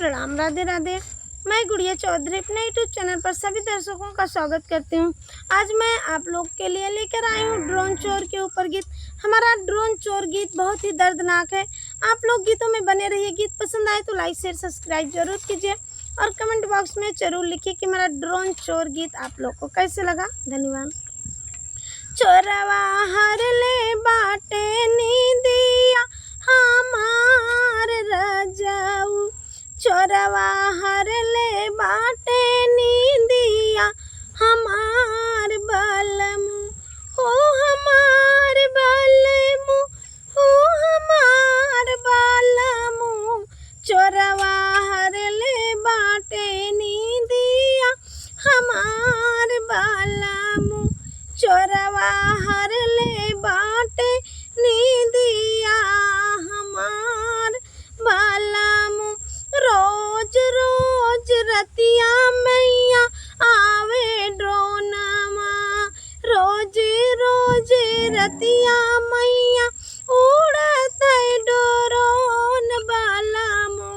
प्रणाम, राधे राधे। मैं गुड़िया चौधरी अपने यूट्यूब चैनल पर सभी दर्शकों का स्वागत करती हूँ। आज मैं आप लोग के लिए लेकर आई हूँ ड्रोन चोर के ऊपर गीत। हमारा ड्रोन चोर गीत बहुत ही दर्दनाक है। आप लोग गीतों में बने रहिए। गीत पसंद आए तो लाइक शेयर सब्सक्राइब जरूर कीजिए और कमेंट बॉक्स में जरूर लिखिए कि हमारा ड्रोन चोर गीत आप लोग को कैसे लगा। धन्यवाद। चोरवा हर ले बाटे नीदिया हमार रजाऊ, चोरवा हर ले बाटे नीदिया हमार बलमू, हो हमार बलमू, हो हमार बलमू। चोरवा हर ले बाटे नीदिया हमार बलमू, चोरवा हर ले बाटे नीदिया हमार बलमू। रोज रोज रतिया मैया आवे ड्रोनमा, रोज रोज रतिया मैया उड़त डोरोन बलमू।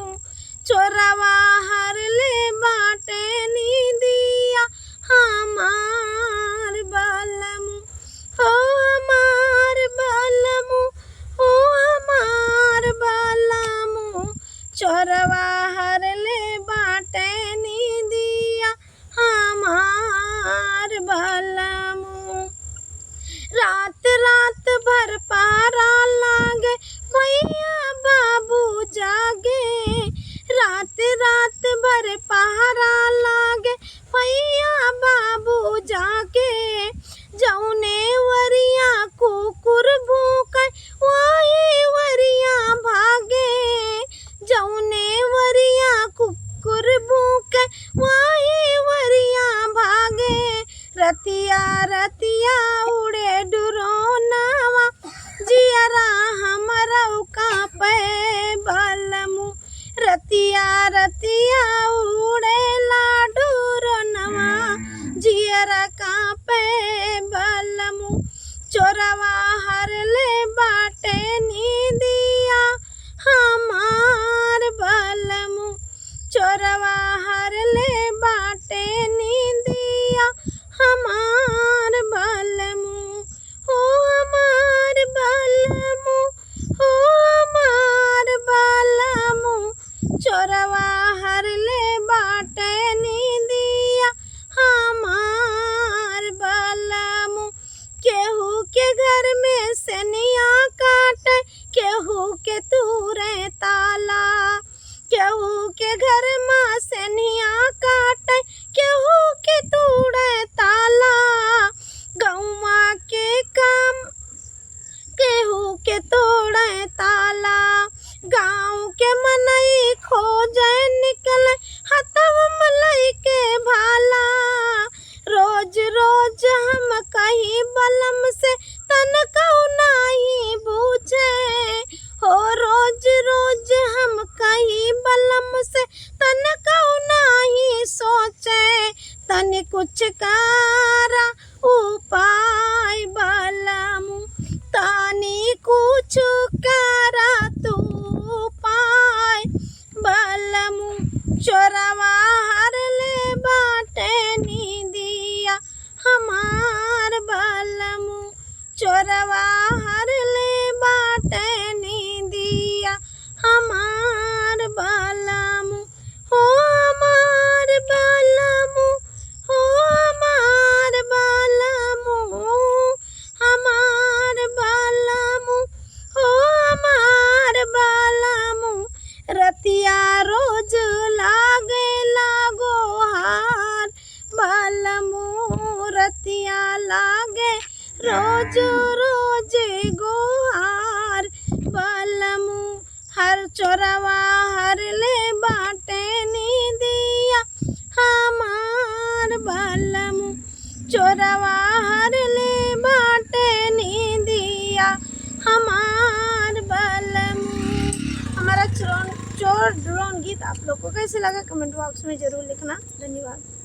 चोरवा हर ले बाटे नीदिया हमार बलमू, हो हमार बलमू, हो हमार बलमू। चोरवा हर ले बाटे नीदिया हमार बलमू। रात रात भर पहरा लागे मैया बाबू जागे, रात रात भर पहरा लागे मैया बाबू जागे। जौने वरिया कुकुर भूखे वही वरिया भागे, जौने वरिया कुकुर भूखे वही वरिया भागे। रतिया रतिया उड़े डुरोनावा जियरा हमरा कांपे बलमू, रतिया रतिया उड़े डुरोनावा जियरा कांपे बलमू। चोरवा हर ले बाटे नीदिया हमार बलमू, चोरवा हर ले बाटे नीदिया हमार बलमू, हो हमार बलमू, हो हमार बलमू। चोरवा हर ले बाटे नीदिया हमार बलमू। केहू के घर में सनिया काटे, केहू के तूरे ताला, केहू के घर में सनिया काटे, केहू के तूरे ताला। गौवा के काम केहू के तोड़े ताला, गाँव के मनई खोजे निकले हथव मलई के भाला। रोज रोज हम कहीं बलम से तन कऊ नहीं बूझे, हो रोज रोज हम कहीं बलम से तन कऊ नहीं सोचे। तन कुछ कारा उपाय बलमू, तानी कुछ कारा तू उपाय बलमू। चोरवा हर ले बाटे नीदिया हमार बलमू, चोरवा हर ले बाटे नीदिया हमार बलमू, हो हमार बलमू, हो हमार बलमू, हमार बलमू, हो हमार बलमू। रतिया रोज लागे लागो हार बलमू, रतिया लागे रोज रोज गोहार बलमू। हर चोरवा हर ले बाटे नीदिया हमार बलमू, चोरवा हर ले बाटे नीदिया हमार बलमू। हमारा चोर ड्रोन गीत आप लोग को कैसे लगा कमेंट बॉक्स में जरूर लिखना। धन्यवाद।